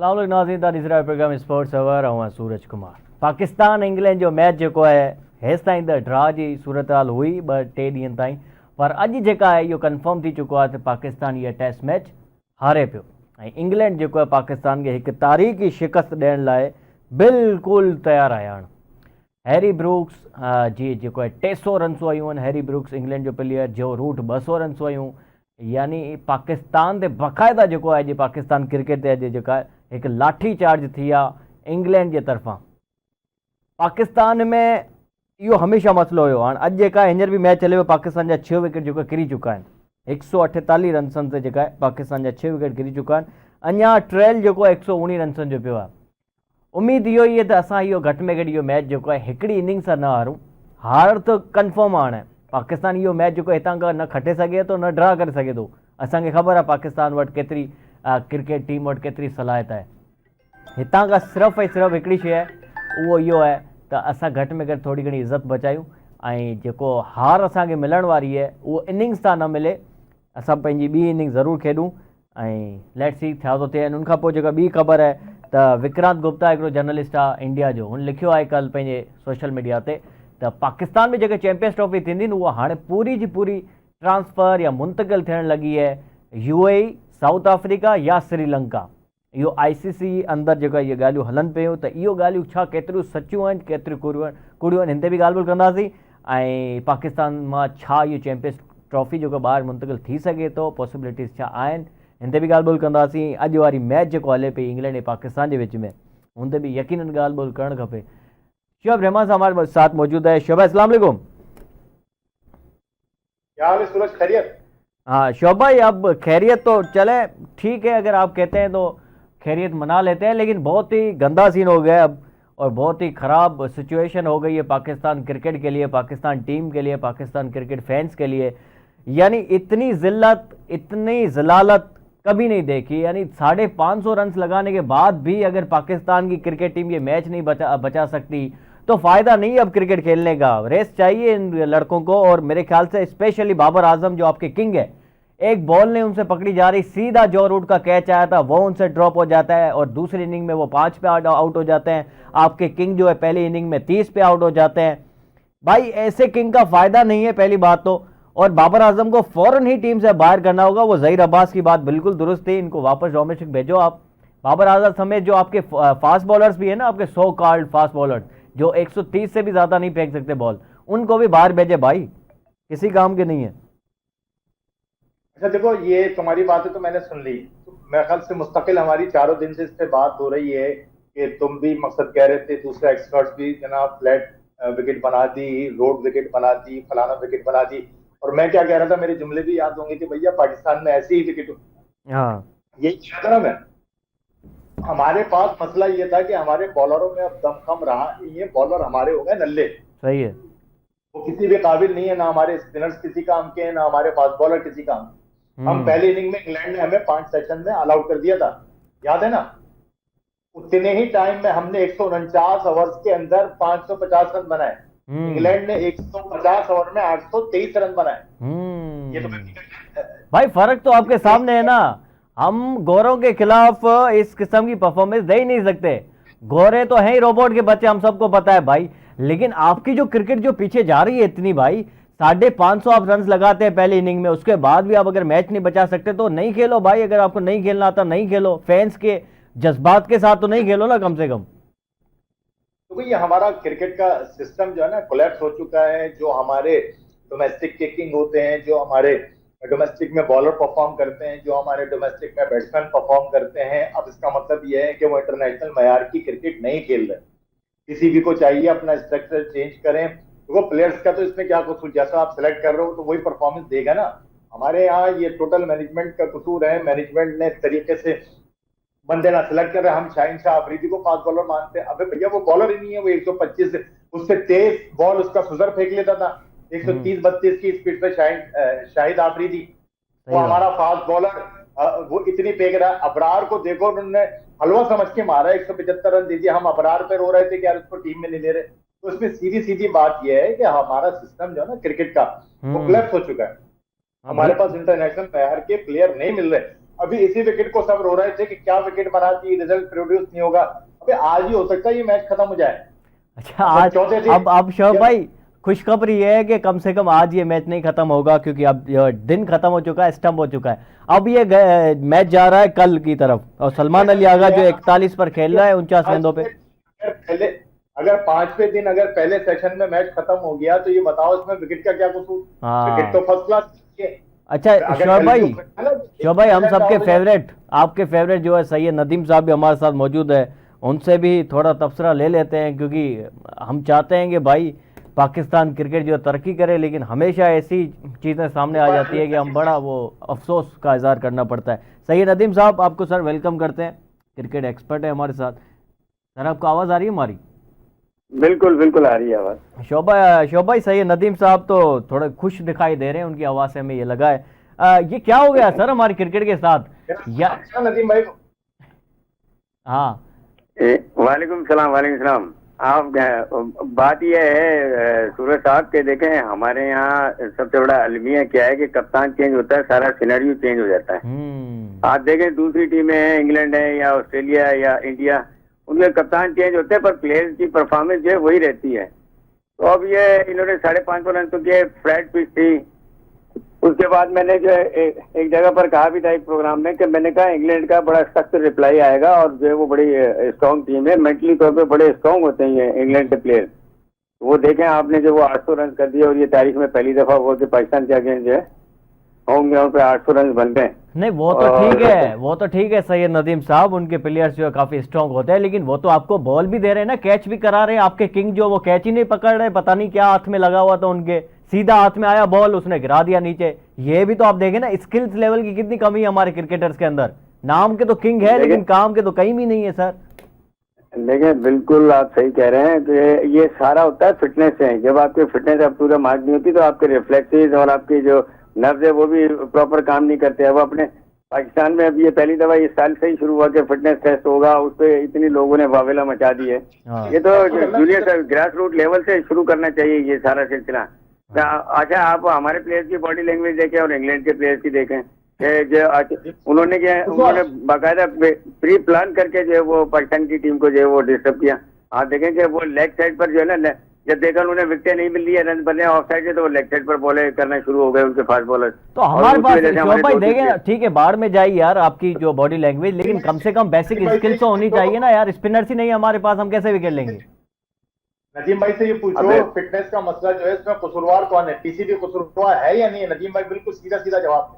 अस्सलाम वालेकुम नाज़रीन, तव्हां प्रोग्राम स्पोर्ट्स अवर ऐं सूरज कुमार। पाकिस्तान इंग्लैंड जो मैच जेको आहे हेसि ताईं त ड्रा जी सूरत हाल हुई 2-3 ॾींहंनि ताईं, पर अॼु जेका आहे इहो कंफर्म थी चुको आहे त पाकिस्तान इहा टेस्ट मैच हारे पियो ऐं इंग्लैंड जेको आहे पाकिस्तान खे हिकु तारीख़ी शिकस्त ॾियण लाइ बिल्कुलु तयारु आहे। हाणे हैरी ब्रूक्स जी जेको आहे 300 रन्सूं आयूं आहिनि। हैरी ब्रूक्स इंग्लैंड जो प्लेयर जो रूट 200 रन्सूं आयूं, यानी पाकिस्तान ते बाक़ाइदा जेको आहे अॼु पाकिस्तान क्रिकेट ते अॼु जेका आहे हिकु लाठी चार्ज थी आहे इंग्लैंड जे तरफ़ां। पाकिस्तान में इहो हमेशह मसइलो हुयो। हाणे अॼु जेका हींअर बि मैच हले पियो, पाकिस्तान जा 6 विकेट जेको किरी चुका आहिनि। 148 रन्सनि ते जेका आहे पाकिस्तान जा 6 विकेट किरी चुका आहिनि। अञा ट्रेल जेको आहे 119 रन्सनि जो पियो आहे। उमेदु इहो ई आहे त असां इहो घटि में घटि इहो मैच जेको आहे हिकिड़ी इनिंग सां न हारूं। हार त कंफर्म आहे। हाणे पाकिस्तान इहो मैच जेको हितां खां न खटे सघे थो, न ड्रा करे सघे थो। असांखे ख़बर आहे पाकिस्तान वटि केतिरी क्रिकेट टीम वटि केतिरी सलाहियत आहे। हितां खां सिर्फ़ु ऐं सिर्फ़ु हिकिड़ी शइ आहे, उहो इहो आहे त असां घटि में घटि थोरी घणी इज़त बचायूं ऐं जेको हार असांखे मिलण वारी आहे उहो इनिंग्स तां न मिले। असां पंहिंजी ॿी इनिंग ज़रूरु खेॾूं ऐं लेट्स सी छा थो थिए। उन खां पोइ जेका ॿी ख़बर आहे त विक्रांत गुप्ता हिकिड़ो जर्नलिस्ट आहे इंडिया जो, हुन लिखियो आहे कल्ह पंहिंजे सोशल मीडिया ते त पाकिस्तान में जेके चैंपियंस ट्रॉफी थींदी न उहा हाणे पूरी जी पूरी ट्रांसफ़र या मुंतक़िल थियण लॻी आहे UAE, साउथ अफ्रीका या श्रीलंका। इहो ICC अंदरि जेका इहे ॻाल्हियूं हलनि पियूं त इहो ॻाल्हियूं छा केतिरियूं सचियूं आहिनि, केतिरियूं कूड़ियूं आहिनि, हिन ते बि ॻाल्हि ॿोल कंदासीं। ऐं पाकिस्तान मां छा इहो चैंपियंस ट्रॉफी जेको ॿाहिरि मुंतक़िल थी सघे थो, पॉसिबिलिटीज़ छा आहिनि, हिन ते बि ॻाल्हि ॿोल कंदासीं। अॼु वारी मैच जेको हले पई इंग्लैंड ऐं पाकिस्तान जे विच में, हुन ते बि यकीनन ॻाल्हि ॿोल करणु खपे। शोएब रहमान साहब हमारे साथ मौजूद है। शोएब अस्सलाम वालेकुम। क्या हाल है सूरज, खैरियत? हाँ शोएब भाई, अब खैरियत तो चले ठीक है, अगर आप कहते हैं तो खैरियत मना लेते हैं, लेकिन बहुत ही गंदा सीन हो गया अब और बहुत ही ख़राब सिचुएशन हो गई है पाकिस्तान क्रिकेट के लिए, पाकिस्तान टीम के लिए, पाकिस्तान क्रिकेट फैंस के लिए। यानी इतनी ज़िल्लत, इतनी ज़लालत कभी नहीं देखी। यानी 550 रन लगाने के बाद भी अगर पाकिस्तान की क्रिकेट टीम ये मैच नहीं बचा सकती तो फ़ायदा नहीं अब क्रिकेट खेलने का। रेस्ट चाहिए इन लड़कों को। और मेरे ख्याल से स्पेशली बाबर आजम जो आपके किंग है, एक बॉल ने उनसे पकड़ी जा रही, सीधा जॉ रूट का कैच आया था, वो उनसे ड्रॉप हो जाता है और दूसरी इनिंग में वो 5 पे आउट हो जाते हैं। आपके किंग जो है पहली इनिंग में 30 पे आउट हो जाते हैं। भाई ऐसे किंग का फ़ायदा नहीं है पहली बात तो, और बाबर आजम को फ़ौरन ही टीम से बाहर करना होगा। वो ज़हीर अब्बास की बात बिल्कुल दुरुस्त थी, इनको वापस डोमेस्टिक भेजो आप। बाबर आजम समेत जो आपके फास्ट बॉलर्स भी है ना, आपके 100 कॉल्ड फास्ट बॉलर्स जो 130 से भी ज़्यादा नहीं फेंक सकते बॉल, उनको भी बाहर भेजे भाई, किसी काम के नहीं है। अच्छा देखो, ये तुम्हारी बातें तो मैंने सुन ली। तो मेरे ख्याल से मुस्तकिल हमारी चारों दिन से इस पे बात हो रही है कि तुम भी मकसद कह रहे थे, दूसरे एक्सपर्ट्स भी जनाब फ्लैट विकेट बना दी, रोड विकेट बना दी, फलाना विकेट बना दी। और मैं क्या कह रहा था, मेरे जुमले भी याद होंगे कि भैया पाकिस्तान में ऐसे ही विकेट, हाँ यही कह रहा मैं। हमारे पास मसला ये था कि हमारे बॉलरों में अब दम कम रहा। ये बॉलर हमारे हो गए नल्ले, सही है, वो किसी भी काबिल नहीं है। ना हमारे स्पिनर्स किसी काम के हैं, ना हमारे फास्ट बॉलर किसी काम के। हम पहली इनिंग में इंग्लैंड ने हमें 5 सेशन में ऑल आउट कर दिया था, याद है ना? उतने ही टाइम में हमने 149 ओवर्स के अंदर 550 रन बनाए। इंग्लैंड ने 150 ओवर में 823 रन बनाए। ये तो भाई फर्क तो आपके सामने है ना। हम गोरों के खिलाफ इस किस्म की परफॉर्मेंस दे ही नहीं सकते। गोरे तो हैं ही रोबोट के बच्चे, हम सबको पता है भाई। लेकिन आपकी जो क्रिकेट जो पीछे जा रही है इतनी भाई, 550 आप रन लगाते हैं पहली इनिंग में, उसके बाद भी आप अगर मैच नहीं बचा सकते तो नहीं खेलो भाई। अगर आपको नहीं खेलना आता नहीं खेलो, फैंस के जज्बात के साथ तो नहीं खेलो ना कम से कम। तो ये हमारा क्रिकेट का सिस्टम जो है ना कोलैप्स हो चुका है। जो हमारे डोमेस्टिक किकिंग होते हैं, जो हमारे डोमेस्टिक में बॉलर परफॉर्म करते हैं, जो हमारे डोमेस्टिक में बैट्समैन परफॉर्म करते हैं, अब इसका मतलब यह है कि वो इंटरनेशनल मयार की क्रिकेट नहीं खेल रहे। किसी भी को चाहिए अपना स्ट्रक्चर चेंज करें। तो वो प्लेयर्स का तो इसमें क्या कसूर, जैसा आप सिलेक्ट कर रहे हो तो वही परफॉर्मेंस देगा ना। हमारे यहाँ ये टोटल मैनेजमेंट का कसूर है। मैनेजमेंट ने तरीके से बंदे ना सिलेक्ट कर रहे। हम शाहीन शाह अफरीदी को फास्ट बॉलर मानते हैं, अबे भैया वो बॉलर ही नहीं है। वो 125 उससे तेज बॉल उसका सुजर फेंक लेता था, 130-32 की स्पीड पे शाहिद आफरीदी, वो हमारा फास्ट बॉलर, वो इतनी फेंक रहा है। अबरार को देखो, उन्होंने हलवा समझ के मारा, 175 रन दे दिया। हम अबरार पे रो रहे थे कि यार उसको टीम में नहीं ले रहे। तो इसमें सीधी सीधी बात यह है कि हमारा सिस्टम जो है ना क्रिकेट का, वो कोलैप्स हो चुका है। हमारे पास इंटरनेशनल तैयार के प्लेयर नहीं मिल रहे। अभी इसी विकेट को सब रो रहे थे कि क्या विकेट बना दी, रिजल्ट प्रोड्यूस नहीं होगा। अबे आज ही हो सकता है ये मैच खत्म हो जाए। अच्छा, मतलब आज चौथे दिन अब शोएब या भाई, खुशखबरी ये है कि कम से कम आज ये मैच नहीं खत्म होगा, क्योंकि अब ये दिन खत्म हो चुका है, स्टंप हो चुका है। अब ये मैच जा रहा है कल की तरफ, और सलमान अली आगा जो 41 पर खेल रहा है 49 गेंदों पे। अगर पहले अगर 5वें दिन अगर पहले सेशन में मैच खत्म हो गया तो ये बताओ इसमें विकेट का क्या कसूर। विकेट तो हाँ। फर्स्ट क्लास है। अच्छा अगर शोएब भाई, कल है ना, शोएब भाई, हम 1% सबके आउट हो जाए। फेवरेट, आपके फेवरेट जो है सैयद नदीम साहब भी हमारे साथ मौजूद है, उनसे भी थोड़ा तबसरा ले लेते हैं, क्योंकि हम चाहते हैं कि भाई पाकिस्तान क्रिकेट जो है तरक्की करे, लेकिन हमेशा ऐसी चीज़ें सामने आ जाती है कि हम बड़ा वो अफसोस का इजहार करना पड़ता है। सैयद नदीम साहब, आपको सर वेलकम करते हैं, क्रिकेट एक्सपर्ट है हमारे साथ। सर आपको आवाज़ आ रही है हमारी? बिल्कुल बिल्कुल आ रही है आवाज। शोभा भाई, सैयद नदीम साहब तो थोड़े खुश दिखाई दे रहे हैं, उनकी आवाज़ से हमें ये लगा है। ये क्या हो गया सर हमारी क्रिकेट के साथ? या अच्छा नदीम भाई, हाँ, वालेकुम सलाम, वालेकुम सलाम। आप बात यह है सूरज साहब के, देखें हमारे यहाँ सबसे बड़ा अलमिया क्या है कि कप्तान चेंज होता है, सारा सिनेरियो चेंज हो जाता है। आप देखें दूसरी टीमें हैं, इंग्लैंड है या ऑस्ट्रेलिया या इंडिया, उनके कप्तान चेंज होते हैं पर प्लेयर्स की परफॉर्मेंस जो है वही रहती है। तो अब ये इन्होंने 5.5 रन तो किए, फ्लैट पिच थी। उसके बाद मैंने जो है एक जगह पर कहा भी था एक प्रोग्राम में कि मैंने कहा इंग्लैंड का बड़ा सख्त रिप्लाई आएगा, और जो है वो बड़ी स्ट्रॉन्ग टीम है, मेंटली तौर पे बड़े स्ट्रॉन्ग होते हैं ये इंग्लैंड के प्लेयर। वो देखें आपने जो वो 800 रन कर दिए, और ये तारीख में पहली दफा हुआ कि पाकिस्तान के अगेंस्ट जो है होम ग्राउंड पे 800 रन बन गए। नहीं वो तो ठीक है, वो तो ठीक है सैयद नदीम साहब, उनके प्लेयर्स जो है काफी स्ट्रांग होते हैं, लेकिन वो तो आपको बॉल भी दे रहे हैं ना, कैच भी करा रहे हैं। आपके किंग जो वो कैच ही नहीं पकड़ रहे, पता नहीं क्या हाथ में लगा हुआ था उनके, सीधा हाथ में आया बॉल, उसने गिरा दिया नीचे। ये भी तो आप देखें ना, स्किल्स लेवल की कितनी कमी है हमारे क्रिकेटर्स के अंदर। नाम के तो किंग है, लेकिन काम के तो कहीं भी नहीं है सर। देखिए बिल्कुल आप सही कह रहे हैं कि ये सारा होता है फिटनेस से। जब आपकी फिटनेस अब पूरा मार्क नहीं होती तो आपके रिफ्लेक्सेस और आपकी जो नर्व्स है वो भी प्रॉपर काम नहीं करते हैं। वो अपने पाकिस्तान में अब ये पहली दफा इस साल से ही शुरू हुआ कि फिटनेस टेस्ट होगा, उस पर इतनी लोगों ने वावेला मचा दी है। ये तो जूनियर ग्रास रूट लेवल से शुरू करना चाहिए ये सारा सिलसिला। अच्छा, आप हमारे प्लेयर्स की बॉडी लैंग्वेज देखें और इंग्लैंड के प्लेयर्स की देखें, जो उन्होंने बाकायदा प्री प्लान करके जो है वो पाकिस्तान की टीम को जो है वो डिस्टर्ब किया। आप देखें कि वो लेग साइड पर जो है ना, जब देखा उन्हें विकेट नहीं मिल रही है, रन बने ऑफ साइड से, तो वो लेग साइड पर बॉले करना शुरू हो गए उनके फास्ट बॉलर। तो हमारे पास शोएब भाई देखें, ठीक है बाढ़ में जाइए यार आपकी जो बॉडी लैंग्वेज, लेकिन कम से कम बेसिक स्किल्स तो होनी चाहिए ना यार। स्पिनर्स ही नहीं है हमारे पास, हम कैसे विकेट लेंगे? नदीम भाई से ये पूछो, फिटनेस का मसला जो है इसमें कसूरवार कौन है? पीसीबी कसूरवार है या नहीं है? नदीम भाई बिल्कुल सीधा सीधा जवाब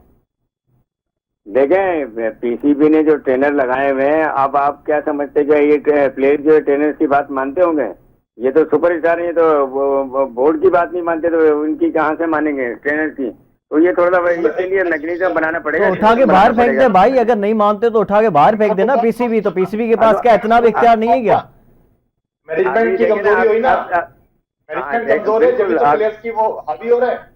देखें। पीसीबी ने जो ट्रेनर लगाए हुए हैं, अब आप क्या समझते हैं कि ये प्लेयर जो ट्रेनर की बात मानते होंगे? ये तो सुपरस्टार है, ये तो बोर्ड की बात नहीं मानते, तो उनकी कहाँ से मानेंगे ट्रेनर की? तो ये थोड़ा इसीलिए मैकेनिज्म बनाना पड़ेगा। तो उठा के बाहर फेंक दे भाई, अगर नहीं मानते तो उठा के बाहर फेंक देना पीसीबी। तो पीसीबी के पास क्या इतना भी इख्तियार नहीं है क्या? मैनेजमेंट की कमजोरी हुई ना, मैनेजमेंट कमजोर है, जब प्लेयर्स की वो हावी हो रहे हैं।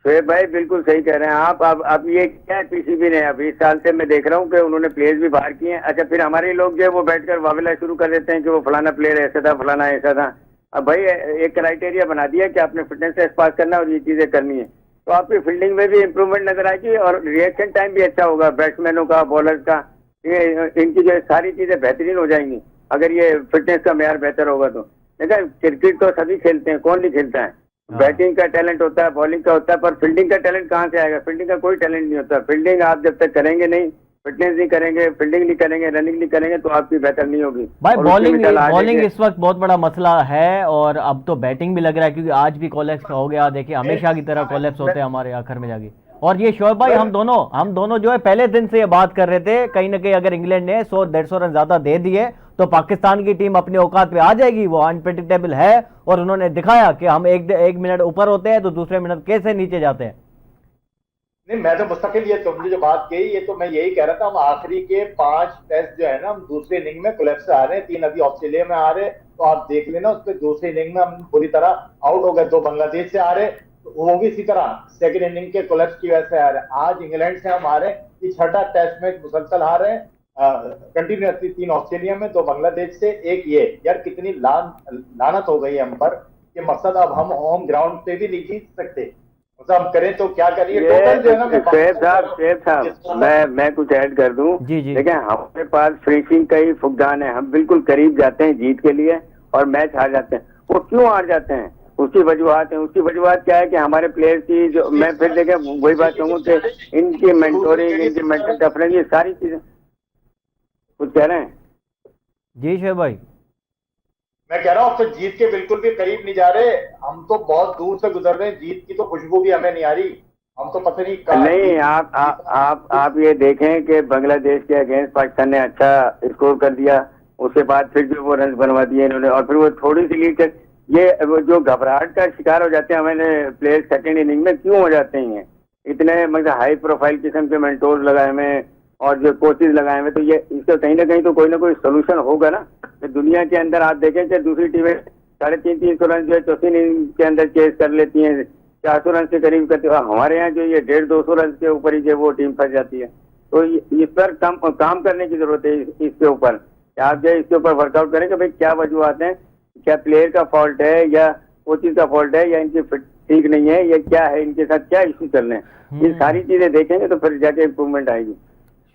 शोएब भाई बिल्कुल सही कह रहे हैं आप। अब ये क्या है, पीसीबी ने अभी इस साल से मैं देख रहा हूँ कि उन्होंने प्लेयर्स भी बाहर किए हैं। अच्छा, फिर हमारे लोग जो है वो बैठकर वावेला शुरू कर देते हैं कि वो फलाना प्लेयर ऐसा था, फलाना ऐसा था। अब भाई एक क्राइटेरिया बना दिया कि आपने फिटनेस टेस्ट पास करना और ये चीजें करनी है, तो आपकी फील्डिंग में भी इम्प्रूवमेंट नजर आएगी और रिएक्शन टाइम भी अच्छा होगा बैट्समैनों का, बॉलर्स का। इनकी जो सारी चीजें बेहतरीन हो जाएंगी अगर ये फिटनेस का मेयार बेहतर होगा तो। देखा, क्रिकेट तो सभी खेलते हैं, कौन नहीं खेलता है। बैटिंग का टैलेंट होता है, बॉलिंग का होता है, पर फील्डिंग का टैलेंट कहाँ से आएगा? फील्डिंग का कोई टैलेंट नहीं होता। फील्डिंग आप जब तक करेंगे नहीं, फिटनेस नहीं करेंगे, फील्डिंग नहीं करेंगे, रनिंग नहीं करेंगे, तो आपकी बेहतर नहीं होगी भाई। बॉलिंग इस वक्त बहुत बड़ा मसला है, और अब तो बैटिंग भी लग रहा है, क्योंकि आज भी कोलैप्स हो गया। देखिए हमेशा की तरह कोलैप्स होते हैं हमारे आखिर में जाके। और ये शोएब भाई, हम दोनों जो है पहले दिन से ये बात कर रहे थे, कहीं ना कहीं अगर इंग्लैंड ने 100-150 रन ज्यादा दे दिए तो पाकिस्तान की टीम अपने औकात पे आ जाएगी। वो अनप्रेडिक्टेबल है, और उन्होंने दिखाया कि हम एक मिनट ऊपर होते हैं तो दूसरे मिनट कैसे नीचे जाते हैं। नहीं, मैं तो मुस्तकिल, ये तुमने जो बात कही, ये तो मैं यही कह रहा था। हम आखिरी के 5 टेस्ट जो है ना, हम दूसरे इनिंग में कोलैप्स से आ रहे हैं। 3 अभी ऑस्ट्रेलिया में आ रहे हैं, तो आप देख लेना उस पर दूसरे इनिंग में हम पूरी तरह आउट हो गए। 2 बांग्लादेश से आ रहे, तो वो भी इसी तरह सेकंड इनिंग के कोलैप्स की वजह से आ रहे हैं। आज इंग्लैंड से हम आ रहे हैं, ये 6ठा टेस्ट मैच मुसलसल हार रहे हैं कंटिन्यूसली। 3 ऑस्ट्रेलिया में, 2 बांग्लादेश से, 1 ये। यार कितनी लानत हो गई हम पर। ये मकसद अब हम होम ग्राउंड पे भी नहीं जीत सकते। मतलब हम करें तो क्या करिए, ये टोटल जो है ना, शेख साहब, मैं कुछ ऐड कर दूं। जी जी। देखिए, हमारे पास फिनिशिंग का ही फुकदान है, हम बिल्कुल करीब जाते हैं जीत के लिए और मैच हार जाते हैं। वो क्यों हार जाते हैं? उसकी वजूहत है। उसकी वजूहत क्या है कि हमारे प्लेयर की जो, मैं फिर देखें वही बात कहूँगा कि इनकी मेंटोरिंग, इनकी मेंटल टफनेस, ये सारी चीजें। कुछ कह रहे हैं? जी शोएब भाई। मैं कह रहा हूँ, अब तो जीत के बिल्कुल भी करीब नहीं जा रहे, हम तो बहुत दूर से गुजर रहे हैं, जीत की तो खुशबू भी हमें नहीं आ रही। हम तो पता नहीं नहीं, आप ये देखें कि बांग्लादेश के अगेंस्ट पाकिस्तान ने अच्छा स्कोर कर दिया, उसके बाद फिर जो वो रन बनवा दिए इन्होंने, और फिर वो थोड़ी सी लीड कर, ये वो जो घबराहट का शिकार हो जाते हैं हमारे प्लेयर सेकंड इनिंग में, क्यों हो जाते हैं? इतने मतलब हाई प्रोफाइल किस्म के मेंटोर लगाए हुए और जो कोचेज लगाए हुए, तो ये इसका कहीं ना कोई सोल्यूशन होगा ना। तो दुनिया के अंदर आप देखें कि दूसरी टीमें 350 रन जो है चौथी इनिंग के अंदर चेस कर लेती हैं, 400 रन से करीब करते हैं। हमारे यहाँ जो ये 150-200 रन के ऊपर ही जो वो टीम फंस जाती है। तो इस पर काम करने की जरूरत है। इसके ऊपर आप जो इसके ऊपर वर्कआउट करें कि भाई क्या वजूहत हैं, क्या प्लेयर का फॉल्ट है या कोचिंग का फॉल्ट है या इनकी फिट ठीक नहीं है या क्या है, इनके साथ क्या इश्यू चल रहे हैं। ये सारी चीजें देखेंगे तो फिर जाके इम्प्रूवमेंट आएगी।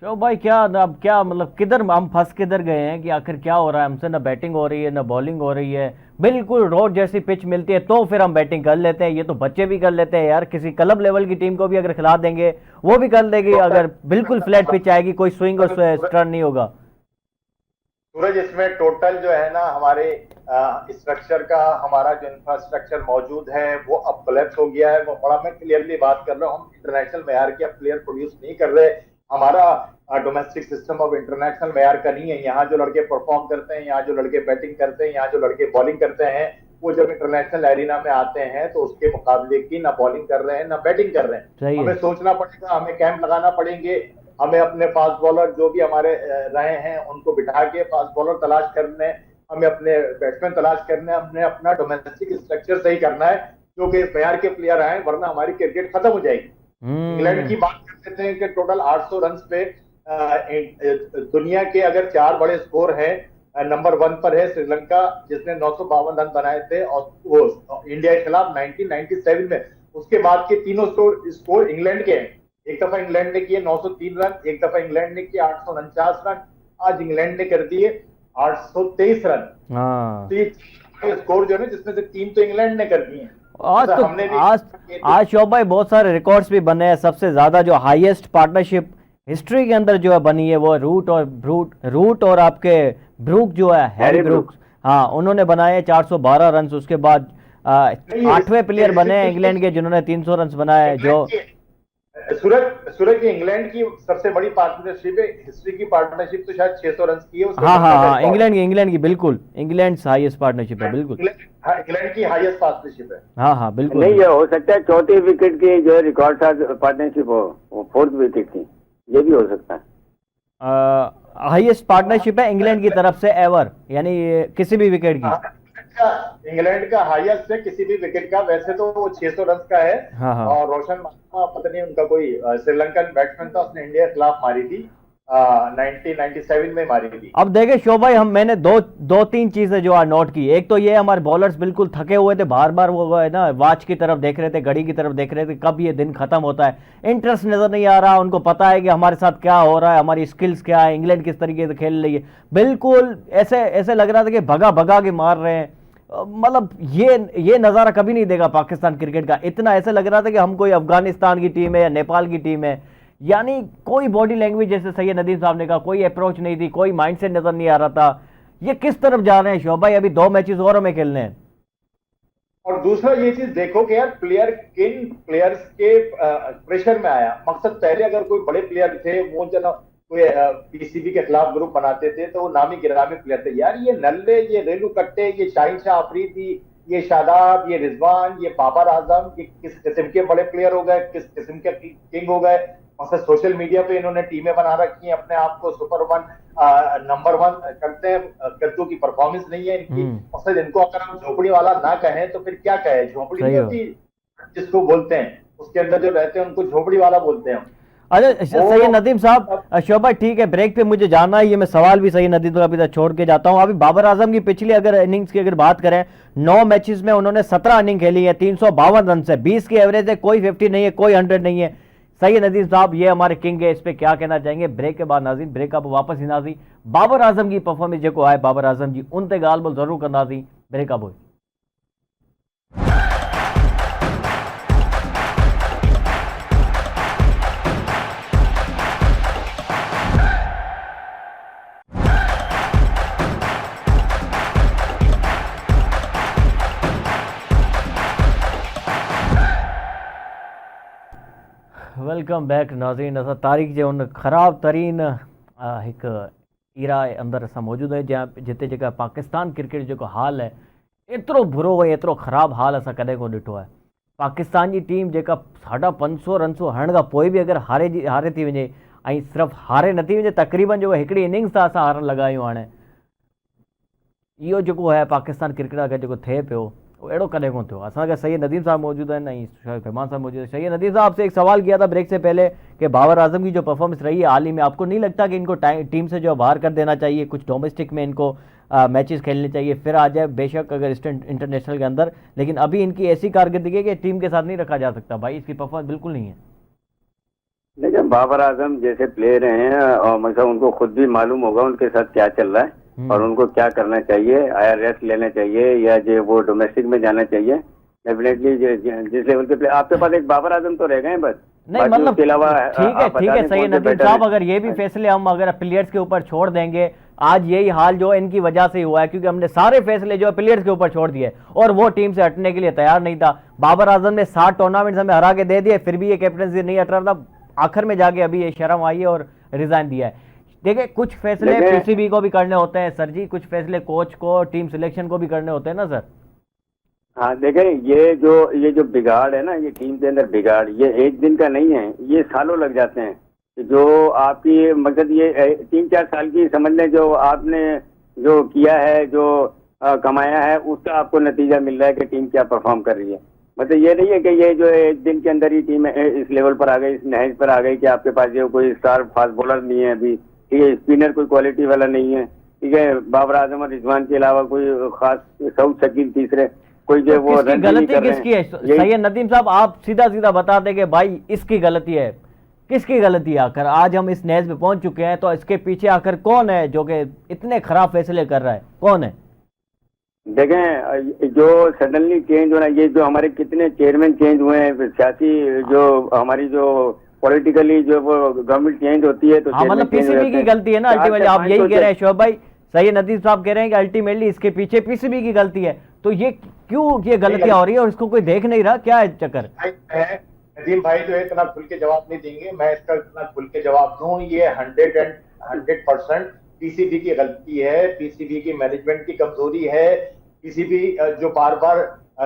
शोएब भाई, क्या अब क्या मतलब किधर हम फंस किधर गए हैं कि आखिर क्या हो रहा है? हमसे ना बैटिंग हो रही है ना बॉलिंग हो रही है, बिल्कुल रोड जैसी पिच मिलती है तो फिर हम बैटिंग कर लेते हैं। ये तो बच्चे भी कर लेते हैं यार, किसी क्लब लेवल की टीम को भी अगर खिला देंगे वो भी कर देगी। अगर बिल्कुल फ्लैट पिच आएगी, कोई स्विंग और टर्न नहीं होगा। सूरज, इसमें टोटल जो है ना हमारे स्ट्रक्चर का, हमारा जो इंफ्रास्ट्रक्चर मौजूद है वो अब कोलैप्स हो गया है। वो बड़ा मैं क्लियरली बात कर रहा हूँ, हम इंटरनेशनल मैयार के प्लेयर प्रोड्यूस नहीं कर रहे। हमारा डोमेस्टिक सिस्टम ऑफ इंटरनेशनल मैयार का नहीं है। यहाँ जो लड़के परफॉर्म करते हैं, यहाँ जो लड़के बैटिंग करते हैं, यहाँ जो लड़के बॉलिंग करते हैं, वो जब इंटरनेशनल एरिना में आते हैं तो उसके मुकाबले की ना बॉलिंग कर रहे हैं ना बैटिंग कर रहे हैं। हमें सोचना पड़ेगा, हमें कैंप लगाना पड़ेंगे, हमें अपने फास्ट बॉलर जो भी हमारे रहे हैं उनको बिठा के फास्ट बॉलर तलाश करने, हमें अपने बैट्समैन तलाश करने, हमने अपना डोमेस्टिक स्ट्रक्चर सही करना है, जो कि इस मैयार के प्लेयर आए, वरना हमारी क्रिकेट खत्म हो जाएगी। इंग्लैंड की बात कर लेते हैं कि टोटल 800 रन पे दुनिया के अगर 4 बड़े स्कोर हैं, नंबर 1 पर है श्रीलंका जिसने 952 रन बनाए थे और वो इंडिया के खिलाफ 1997 में। उसके बाद के तीनों स्कोर इंग्लैंड के हैं। एक दफा इंग्लैंड ने किए 903 रन, एक दफा इंग्लैंड ने किए 849 रन, आज इंग्लैंड ने कर दिए 823 रन। तो ये स्कोर जो है जिसमें से 3 तो इंग्लैंड ने कर दिए। आज शोएब भाई बहुत सारे रिकॉर्ड्स भी बने हैं। सबसे ज्यादा जो हाईएस्ट पार्टनरशिप हिस्ट्री के अंदर जो है बनी है वो रूट और आपके ब्रूक जो है, हैरी ब्रूक्स, हाँ, उन्होंने बनाए 412 रन। उसके बाद 8वें प्लेयर बने हैं इंग्लैंड के जिन्होंने 300 रन बनाए। जो सूरज इंग्लैंड की सबसे बड़ी पार्टनरशिप है, हिस्ट्री की पार्टनरशिप तो शायद 600 रन की है। हाँ, इंग्लैंड की बिल्कुल, इंग्लैंड हाईएस्ट पार्टनरशिप है, बिल्कुल इंग्लैंड की हाईएस्ट पार्टनरशिप है। हाँ, बिल्कुल। नहीं, ये हो सकता है चौथी विकेट की जो रिकॉर्ड पार्टनरशिप हो, वो 4th विकेट की, ये भी हो सकता है। हाईएस्ट पार्टनरशिप है इंग्लैंड की तरफ से एवर, यानी किसी भी विकेट की। इंग्लैंड का हाईएस्ट है किसी भी विकेट का, वैसे तो वो 600 रन का है। हाँ। और रोशन पता नहीं उनका कोई श्रीलंकन बैट्समैन था, उसने इंडिया के खिलाफ मारी थी 1997 में मारी थी। अब देखे शोएब भाई, मैंने दो तीन चीजें जो है नोट की। एक तो ये हमारे बॉलर्स बिल्कुल थके हुए थे, बार बार वो है ना वॉच की तरफ देख रहे थे, घड़ी की तरफ देख रहे थे कब ये दिन खत्म होता है। इंटरेस्ट नजर नहीं आ रहा, उनको पता है कि हमारे साथ क्या हो रहा है, हमारी स्किल्स क्या है, इंग्लैंड किस तरीके से खेल रही है। बिल्कुल ऐसे लग रहा था कि भगा के मार रहे हैं। मतलब ये नज़ारा कभी नहीं देगा पाकिस्तान क्रिकेट का। इतना ऐसे लग रहा था कि हम कोई अफगानिस्तान की टीम है या नेपाल की टीम है। यानी कोई बॉडी लैंग्वेज, जैसे सैयद नदीम साहब ने कहा, कोई अप्रोच नहीं थी, कोई माइंडसेट नजर नहीं आ रहा था। ये किस तरफ जा रहे हैं शोएब भाई? अभी 2 मैचेस और हमें खेलने हैं। और दूसरा ये चीज देखो कि यार प्लेयर किन प्लेयर्स के प्रेशर में आया। मकसद पहले अगर कोई बड़े प्लेयर थे, वो जना कोई पीसीबी के खिलाफ ग्रुप बनाते थे तो वो नामी गिरामी प्लेयर थे। यार ये नल्ले, ये रेलू कट्टे, ये शाहीन शाह अफरीदी, ये शादाब, ये रिजवान, ये बाबर आजम, ये किस किस्म के बड़े प्लेयर हो गए, किस किस्म के किंग हो गए। मतलब सोशल मीडिया पे इन्होंने टीमें बना रखी हैं, अपने आप को सुपर 1 नंबर 1 करते हैं। कद्दू की परफॉर्मेंस नहीं है इनकी। मतलब इनको अगर हम झोपड़ी वाला ना कहें तो फिर क्या कहें? झोपड़ी नहीं होती जिसको बोलते हैं, उसके अंदर जो रहते हैं उनको झोपड़ी वाला बोलते हैं। अरे सैयद नदीम साहब, शोभा ठीक है, ब्रेक पे मुझे जाना है, ये मैं सवाल भी सैयद नदीम साहब इधर छोड़ के जाता हूँ। अभी बाबर आजम की पिछली अगर इनिंग्स की अगर बात करें, 9 मैचेस में उन्होंने 17 इनिंग खेली है, 352 रन से, 20 की एवरेज है, कोई 50 नहीं है, कोई 100 नहीं है। सैयद नदीम साहब ये हमारे किंग है, इस पे क्या कहना चाहेंगे? ब्रेक के बाद नाज़रीन, ब्रेक आप वापस ही नाज़ी बाबर आजम की परफॉर्मेंस जो है, बाबर आजम जी उन ते गाल बोल जरूर करना थी, ब्रेक अब वेलकम बैक नाज़रीन। असां तारीख़ जे उन ख़राब तरीन हिकु इरा अंदरि असां मौजूदु आहियूं जंहिं जिते जेका पाकिस्तान क्रिकेट जेको हाल है, एतिरो बुरो ऐं एतिरो ख़राबु हाल असां कॾहिं कोन ॾिठो आहे। पाकिस्तान जी टीम जेका 550 रन हणण खां पोइ बि अगरि हारे थी वञे, ऐं सिर्फ़ु हारे नथी वञे, तक़रीबन जेको हिकिड़ी इनिंग्स था असां हारण लॻा आहियूं। हाणे इहो जेको आहे पाकिस्तान क्रिकेट अगरि जेको थिए पियो, वो अड़ो कदे कौन थो। असांखे सैयद नदीम साहब मौजूद हैं, नहीं रहमान साहब मौजूद है। सैयद नदीम साहब से एक सवाल किया था ब्रेक से पहले कि बाबर आजम की जो परफॉर्मेंस रही है हाल ही में, आपको नहीं लगता कि इनको टीम से जो बाहर कर देना चाहिए, कुछ डोमेस्टिक में इनको मैचेस खेलने चाहिए, फिर आ जाए बेशक अगर इंटरनेशनल के अंदर, लेकिन अभी इनकी ऐसी कारकर्दगी है कि टीम के साथ नहीं रखा जा सकता। भाई इसकी परफॉर्मेंस बिल्कुल नहीं है। लेकिन बाबर आजम जैसे प्लेयर हैं, और मतलब उनको खुद भी मालूम होगा उनके साथ क्या चल रहा है और उनको क्या करना चाहिए, आया रेस्ट लेना चाहिए या जो वो डोमेस्टिक में जाना चाहिए। डेफिनेटली जिस लेवल के प्लेयर, आपके पास एक बाबर आजम तो रह गए बस, नहीं मतलब उसके अलावा ठीक है सैयद नदीम साहब, अगर ये भी फैसले हम अगर प्लेयर्स के ऊपर छोड़ देंगे, आज यही हाल जो इनकी वजह से हुआ है, क्योंकि हमने सारे फैसले जो है प्लेयर्स के ऊपर छोड़ दिए और वो टीम से हटने के लिए तैयार नहीं था। बाबर आजम ने 7 टूर्नामेंट्स हमें हरा के दे दिए, फिर भी ये कैप्टनसी नहीं हट रहा था। आखिर में जाके अभी ये शर्म आई है और रिजाइन दिया है। देखिए कुछ फैसले पीसीबी को भी करने होते हैं सर जी, कुछ फैसले कोच को, टीम सिलेक्शन को भी करने होते हैं ना सर। हाँ देखें, ये जो बिगाड़ है ना, ये टीम के अंदर बिगाड़, ये एक दिन का नहीं है, ये सालों लग जाते हैं। जो आपकी मतलब ये 3-4 साल की समझ लें, जो आपने जो किया है, जो कमाया है, उसका आपको नतीजा मिल रहा है कि टीम क्या परफॉर्म कर रही है। मतलब ये नहीं है कि ये जो एक दिन के अंदर ही टीम इस लेवल पर आ गई, इस नहज पर आ गई कि आपके पास जो कोई स्टार फास्ट बॉलर नहीं है अभी, ठीक है, स्पिनर कोई क्वालिटी वाला नहीं है, ठीक है, बाबर आजम और रिजवान के अलावा कोई खास सऊद शकील तीसरे कोई जो वो किसकी गलती किसकी है? सैयद नदीम साहब आप सीधा बता दें कि भाई इसकी गलती है, किसकी गलती है? आकर आज हम इस नहज पे पहुंच चुके हैं, तो इसके पीछे आकर कौन है जो कि इतने खराब फैसले कर रहा है, कौन है? देखें, जो सडनली चेंज होना, ये जो हमारे कितने चेयरमैन चेंज हुए हैं, सियासी जो हमारी जो पॉलिटिकली जो वो गवर्नमेंट चेंज होती है, तो हाँ मतलब पीसीबी की गलती है ना अल्टीमेटली, आप यही कह रहे हैं शोएब भाई। सैयद नदीम साहब कह रहे हैं कि अल्टीमेटली इसके पीछे पीसीबी की गलती है, तो ये क्यों ये गलतियां हो रही है और इसको कोई देख नहीं रहा, क्या है चक्कर? नदीम भाई जो है इतना खुल के जवाब नहीं देंगे, मैं इसका इतना खुल के जवाब दूं, ये 100% पीसीबी की गलती है, पीसीबी की मैनेजमेंट की कमजोरी है। पीसीबी जो बार बार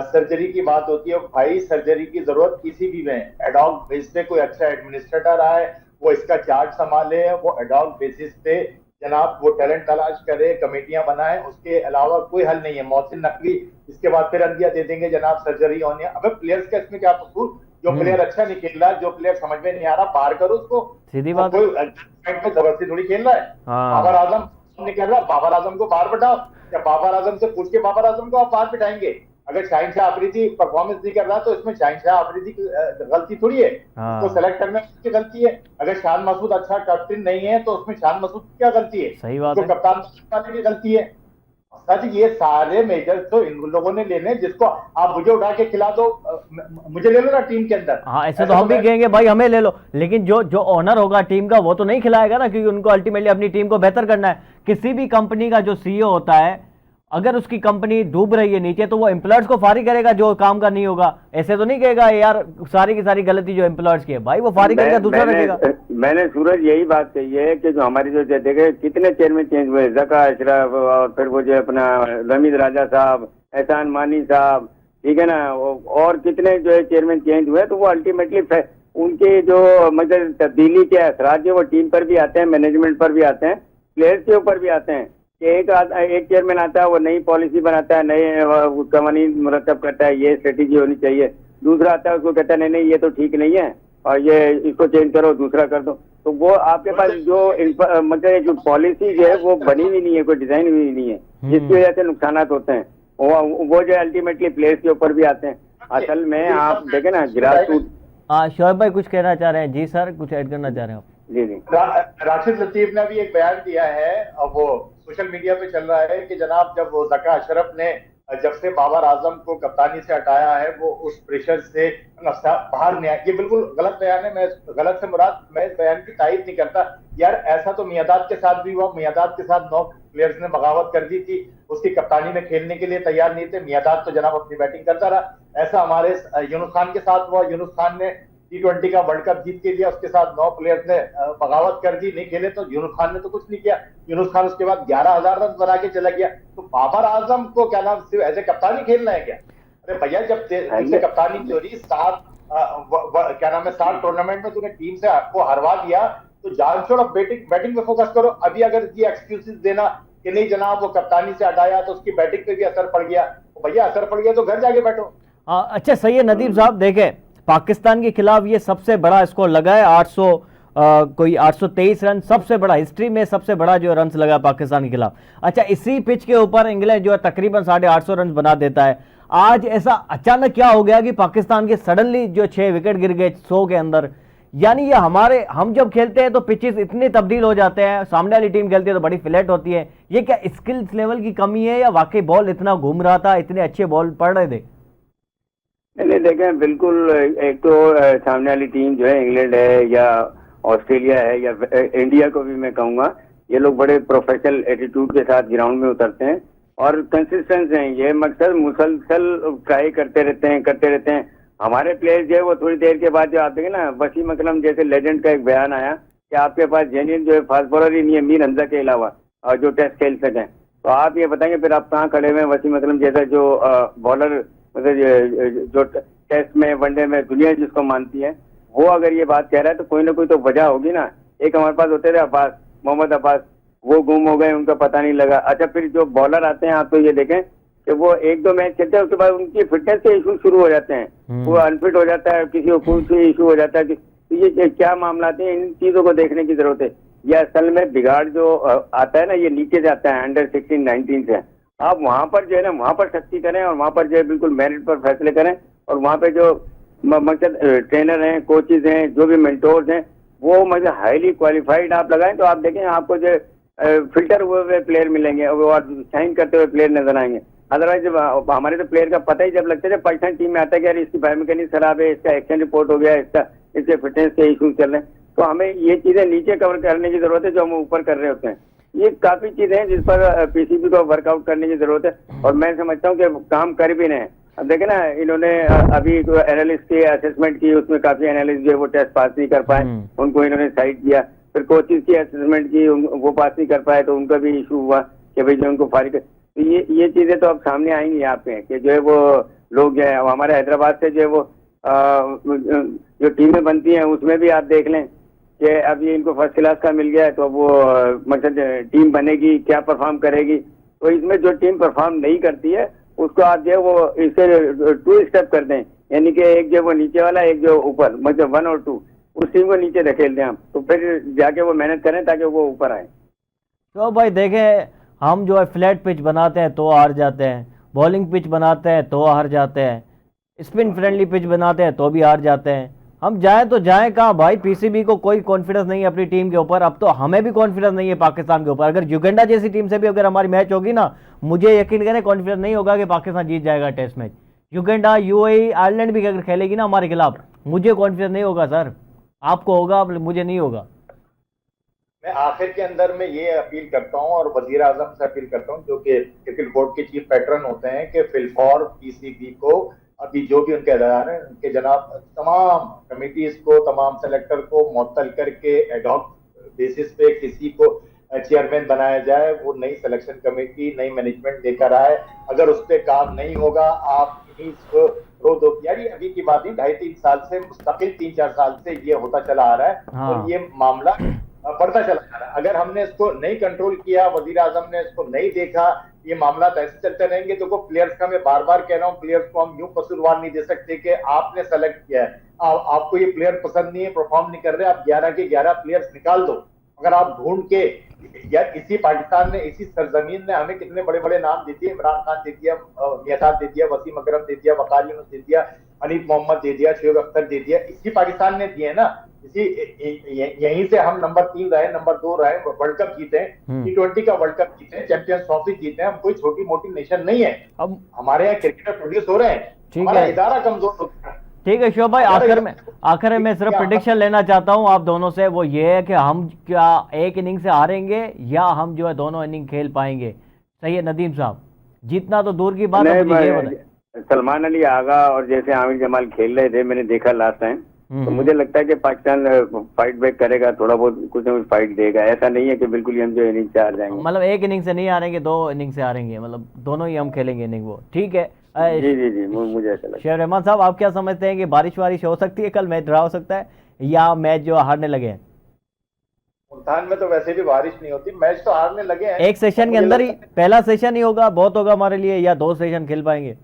सर्जरी की बात होती है, भाई सर्जरी की जरूरत पीसीबी में एडॉक बेसिस पे कोई अच्छा एडमिनिस्ट्रेटर आए, वो इसका चार्ज संभाले, वो एडॉक बेसिस पे जनाब वो टैलेंट तलाश करे, कमेटियां बनाए, उसके अलावा कोई हल नहीं है। मोहसिन नकवी इसके बाद फिर अंदिया दे देंगे जनाब सर्जरी होनी है। अब प्लेयर्स का इसमें क्या कसूर? जो प्लेयर अच्छा नहीं खेल रहा, जो प्लेयर समझ में नहीं आ रहा, बाहर करो उसको, सीधी बात। कोई जबरदस्ती थोड़ी खेल रहा है। बाबर आजम नहीं कर रहा, बाबर आजम को बाहर बैठाओ, या बाबर आजम से पूछ के बाबर आजम को आप बाहर बिठाएंगे? अगर शाहीन शाह अफरीदी परफॉर्मेंस नहीं कर रहा, तो इसमें शाहीन शाह अफरीदी की गलती थोड़ी है, उसको सेलेक्ट करने की गलती है। अगर शान मसूद अच्छा कैप्टन नहीं है, तो उसमें शान मसूद की क्या गलती है? सही बात है, कप्तान की गलती है। सच ये सारे मेजर तो इन लोगों ने लेने, जिसको आप मुझे उठा के खिला दो, मुझे ले लो ना टीम के अंदर। हाँ ऐसे तो हम भी कहेंगे भाई हमें ले लो, लेकिन जो ओनर होगा टीम का वो तो नहीं खिलाएगा ना, क्योंकि उनको अल्टीमेटली अपनी टीम को बेहतर करना है। किसी भी कंपनी का जो सीईओ होता है, अगर उसकी कंपनी डूब रही है नीचे, तो वो एम्प्लॉयर्स को फारिग करेगा जो काम का नहीं होगा। ऐसे तो नहीं कहेगा यार सारी की सारी गलती जो एम्प्लॉयर्स की है, भाई वो फारिग करेगा, दूसरा रखेगा। मैंने सूरज यही बात कही है कि जो हमारी जो देखे कितने चेयरमैन चेंज हुए, जका अशरफ और फिर वो जो अपना रमीज राजा साहब, एहसान मानी साहब, ठीक है ना, और कितने जो है चेयरमैन चेंज हुए, तो वो अल्टीमेटली उनके जो मतलब तब्दीली के असरात जो वो टीम पर भी आते हैं, मैनेजमेंट पर भी आते हैं, प्लेयर्स के ऊपर भी आते हैं। कि एक चेयरमैन आता है, वो नई पॉलिसी बनाता है, नए कवानीन मुरतब करता है, ये स्ट्रेटेजी होनी चाहिए। दूसरा आता है, उसको कहता है नहीं ये तो ठीक नहीं है, और ये इसको चेंज करो, दूसरा कर दो। तो वो आपके पास जो मतलब जो पॉलिसी जो है वो बनी हुई नहीं है, कोई डिजाइन हुई नहीं है, जिसकी वजह से नुकसान होते हैं। वो जो अल्टीमेटली प्लेयर्स के ऊपर भी आते हैं। असल में आप देखें ना, ग्रास रूट। शोएब भाई कुछ कहना चाह रहे हैं? जी सर, कुछ ऐड करना चाह रहे हैं आप? जी जी। राशिद लतीफ ने भी एक बयान दिया है, अब वो सोशल मीडिया पे चल रहा है कि जनाब जब वो ज़का अशरफ ने जब से बाबर आजम को कप्तानी से हटाया है वो उस प्रेशर से बाहर नहीं आया। ये बिल्कुल गलत बयान है। मैं गलत से मुराद, मैं इस बयान की तारीफ नहीं करता यार। ऐसा तो मियादाद के साथ भी हुआ। मियादाद के साथ 9 प्लेयर्स ने बगावत कर दी थी, उसकी कप्तानी में खेलने के लिए तैयार नहीं थे। मियादाद तो जनाब अपनी बैटिंग करता रहा। ऐसा हमारे यूनुस खान के साथ हुआ। यूनुस खान ने T20 का वर्ल्ड कप जीत के लिया, उसके साथ 9 प्लेयर्स ने बगावत कर दी, नहीं खेले। तो यूनुस खान ने तो कुछ नहीं किया। यूनुस खान उसके बाद 11,000 रन बना के चला गया। तो बाबर आजम को क्या नाम सिर्फ एज ए कप्तानी खेलना है क्या? अरे भैया, जब से कप्तानी की हो रही 7 टूर्नामेंट में तूने टीम से आपको हरवा दिया, तो जान छोड़, अब बैटिंग पे फोकस करो। अभी अगर ये एक्सक्यूजेस देना कि नहीं जनाब वो कप्तानी से हटाया तो उसकी बैटिंग पे भी असर पड़ गया, तो भैया असर पड़ गया तो घर जाके बैठो। अच्छा सही है नदीम साहब। देखें, पाकिस्तान के खिलाफ ये सबसे बड़ा स्कोर लगा है, 823 रन, सबसे बड़ा हिस्ट्री में सबसे बड़ा जो रन लगा पाकिस्तान के खिलाफ। अच्छा, इसी पिच के ऊपर इंग्लैंड जो है तकरीबन 850 रन बना देता है। आज ऐसा अचानक क्या हो गया कि पाकिस्तान के सडनली जो 6 विकेट गिर गए 100 के अंदर? यानी ये हम जब खेलते हैं तो पिचेस इतने तब्दील हो जाते हैं, सामने वाली टीम खेलती है तो बड़ी फ्लैट होती है। ये क्या स्किल्स लेवल की कमी है या वाकई बॉल इतना घूम रहा था, इतने अच्छे बॉल पड़ रहे थे? नहीं देखें, बिल्कुल। एक तो सामने वाली टीम जो है, इंग्लैंड है या ऑस्ट्रेलिया है या इंडिया को भी मैं कहूँगा, ये लोग बड़े प्रोफेशनल एटीट्यूड के साथ ग्राउंड में उतरते हैं और कंसिस्टेंस हैं। ये मकसद मुसलसल ट्राई करते रहते हैं। हमारे प्लेयर्स जो है वो थोड़ी देर के बाद जो आते हैं ना, वसीम अकरम जैसे लेजेंड का एक बयान आया कि आपके पास जेन्युइन जो है फास्ट बॉलर ही नहीं है मीर हमजा के अलावा, और जो टेस्ट खेल सकें। तो आप ये बताएंगे फिर आप कहाँ खड़े हुए हैं? वसीम अकरम जैसा जो बॉलर, मतलब जो टेस्ट में वनडे में दुनिया जिसको मानती है, वो अगर ये बात कह रहा है तो कोई ना कोई तो वजह होगी ना। एक हमारे पास होते थे अब्बास, मोहम्मद अब्बास, वो गुम हो गए, उनका पता नहीं लगा। अच्छा, फिर जो बॉलर आते हैं आप तो ये देखें कि वो 1-2 मैच खेलते हैं, उसके बाद उनकी फिटनेस के इशू शुरू हो जाते हैं। वो अनफिट हो जाता है, किसी को खून से इशू हो जाता है। तो ये क्या मामला है, इन चीजों को देखने की जरूरत है। ये असल में बिगाड़ जो आता है ना, ये नीचे जाता है अंडर 16-19 से। आप वहां पर जो है ना, वहां पर सख्ती करें और वहां पर जो है बिल्कुल मेरिट पर फैसले करें। और वहां पे जो मतलब ट्रेनर हैं, कोचेज हैं, जो भी मेंटोर्स हैं, वो मतलब हाईली क्वालिफाइड आप लगाएं तो आप देखें आपको जो फिल्टर हुए प्लेयर मिलेंगे और साइन करते हुए प्लेयर नजर आएंगे। अदरवाइज हमारे तो प्लेयर का पता ही जब लगता है, पाकिस्तान टीम में आता है कि यार इसकी बायोमेकेनिक्स खराब है, इसका एक्शन रिपोर्ट हो गया, इसके फिटनेस के इशू चल रहे हैं। तो हमें ये चीजें नीचे कवर करने की जरूरत है जो हम ऊपर कर रहे होते हैं। ये काफी चीजें हैं जिस पर पीसीबी को वर्कआउट करने की जरूरत है और मैं समझता हूँ कि काम कर भी रहे हैं। अब देखे ना, इन्होंने अभी एनालिस्ट की असेसमेंट की, उसमें काफी एनालिस्ट जो है वो टेस्ट पास नहीं कर पाए, उनको इन्होंने साइड किया। फिर कोचेज की असेसमेंट की, वो पास नहीं कर पाए तो उनका भी इशू हुआ कि भाई जो उनको फारिग। तो ये चीजें तो अब सामने आएंगी यहाँ पे कि जो है वो लोग जो है हमारे हैदराबाद से जो है वो जो टीमें बनती हैं उसमें भी आप देख लें कि अब ये इनको फर्स्ट क्लास का मिल गया है, तो वो मतलब टीम बनेगी, क्या परफॉर्म करेगी। तो इसमें जो टीम परफॉर्म नहीं करती है उसको आप जो है वो इससे 2 स्टेप कर दें, यानी कि एक जो वो नीचे वाला, एक जो ऊपर, मतलब 1 और 2, उस टीम को नीचे धकेल दें हम, तो फिर जाके वो मेहनत करें ताकि वो ऊपर आए। तो भाई देखें, हम जो है फ्लैट पिच बनाते हैं तो हार जाते हैं, बॉलिंग पिच बनाते हैं तो हार जाते हैं, स्पिन फ्रेंडली पिच बनाते हैं तो भी हार जाते हैं। हम जाएं तो जाएं कहाँ भाई? पीसीबी को कोई कॉन्फिडेंस नहीं है अपनी टीम के ऊपर। अब तो हमें भी कॉन्फिडेंस नहीं है पाकिस्तान के ऊपर। अगर युगांडा जैसी टीम से भी अगर हमारी मैच होगी ना, मुझे यकीन करें कॉन्फिडेंस नहीं होगा कि पाकिस्तान जीत जाएगा test match. Uganda, UAE, Ireland भी अगर खेलेगी ना हमारे खिलाफ, मुझे कॉन्फिडेंस नहीं होगा सर। आपको होगा, मुझे नहीं होगा। मैं आखिर के अंदर में ये अपील करता हूं और वजीर आजम से अपील करता हूं, जो कि क्रिकेट बोर्ड के चीफ पैटर्न होते हैं, कि फिलफॉर पीसीबी को अभी जो भी उनके अदारे हैं, उनके जनाब तमाम कमिटीज को, तमाम सेलेक्टर को मुअत्तल करके एडहॉक बेसिस पे किसी को चेयरमैन बनाया जाए। वो नई सिलेक्शन कमेटी, नई मैनेजमेंट लेकर आए। अगर उस पर काम नहीं होगा, आप इसको रो दो। यार ये अभी की बात नहीं, 2.5-3 साल से मुस्तकिल 3-4 साल से ये होता चला आ रहा है। हाँ। और ये मामला बढ़ता चला जा रहा है। अगर हमने इसको नहीं कंट्रोल किया, वजीर आजम ने इसको नहीं देखा, ये मामला ऐसे चलते रहेंगे तो प्लेयर्स का मैं बार बार कह रहा हूँ, प्लेयर्स को हम यूं कसूरवार नहीं दे सकते कि आपने सेलेक्ट किया है, आपको ये प्लेयर पसंद नहीं है, परफॉर्म नहीं कर रहे, आप 11 के 11 प्लेयर्स निकाल दो। अगर आप ढूंढ के, यार इसी पाकिस्तान ने, इसी सरजमीन ने हमें कितने बड़े बड़े नाम दे दिए, इमरान खान दे दिया, मियां दे दिया, वसीम अकरम दे दिया, वकार यूनुस दे दिया, हनीफ मोहम्मद दे दिया, शोएब अख्तर दे दिया, इसी पाकिस्तान ने दिए ना। यहीं से हम नंबर 3 रहे, नंबर 2 रहे, वर्ल्ड कप जीते, T20 का वर्ल्ड कप जीते, चैंपियंस ट्रॉफी जीते। हम कोई छोटी मोटी नेशन नहीं है। अब हमारे यहाँ क्रिकेटर प्रोड्यूस हो रहे हैं, हमारा इदारा कमजोर हो गया। ठीक है शोभ भाई, आखिर में मैं सिर्फ प्रेडिक्शन लेना चाहता हूं आप दोनों से, वो ये है कि हम क्या एक इनिंग से हारेंगे या हम जो है दोनों इनिंग खेल पाएंगे? सही है नदीम साहब, जीतना तो दूर की बात है, मुझे ये बताएं। सलमान अली आगा और जैसे आमिर जमाल खेल रहे थे, मैंने देखा लास्ट टाइम, तो मुझे लगता है कि पाकिस्तान फाइट बैक करेगा, थोड़ा बहुत कुछ न कुछ फाइट देगा। ऐसा नहीं है कि बिल्कुल ही हम जो इनिंग से हार जाएंगे। मतलब एक इनिंग से नहीं हारेंगे, 2 इनिंग से हारेंगे, मतलब दोनों ही हम खेलेंगे इनिंग वो। ठीक है जी जी जी, मुझे ऐसा लगता है। शेर रहमान साहब, आप क्या समझते हैं कि बारिश वारिश हो सकती है, कल मैच ड्रा हो सकता है या मैच जो हारने लगे हैं? मुल्तान में तो वैसे भी बारिश नहीं होती, मैच तो हारने लगे हैं। एक सेशन के अंदर ही, पहला सेशन ही होगा, बहुत होगा हमारे लिए, या 2 सेशन खेल पाएंगे?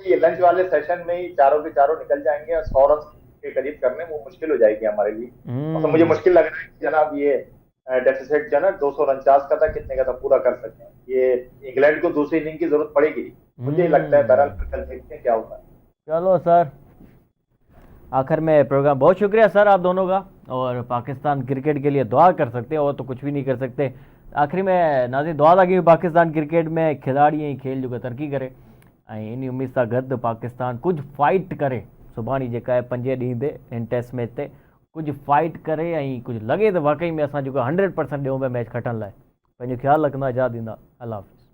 ये लंच वाले सेशन में ही चारों के चारों निकल जाएंगे और 100 रन के करीब करने वो मुश्किल हो जाएगी हमारे लिए। तो मुझे मुश्किल लग रहा है कि जनाब ये डेफिसिट जो है 249 का था, कितने का था, पूरा कर सकते हैं। ये इंग्लैंड को दूसरी इनिंग की जरूरत पड़ेगी, मुझे लगता है। बहरहाल कल देखते हैं क्या होता है। चलो सर, आखिर में प्रोग्राम, बहुत शुक्रिया सर आप दोनों का, और पाकिस्तान क्रिकेट के लिए दुआ कर सकते हैं और तो कुछ भी नहीं कर सकते। आखिर में नाज़रीन दुआ लगी पाकिस्तान क्रिकेट में खिलाड़ी ही खेल जो तरक्की करे, इन उम्मीद सां गॾु पाकिस्तान कुछ फाइट करे। सुभाणे जेका आहे 5 ॾींहं ते इन टेस्ट मैच ते कुछ फाइट करे ऐं कुछ लगे तो वाकई में असां जेको 100% ॾियूं पिया मैच खटण लाइ। पंहिंजो ख्यालु रखंदा, आज़ादु ईंदा। अल्लाह हाफ़िज़।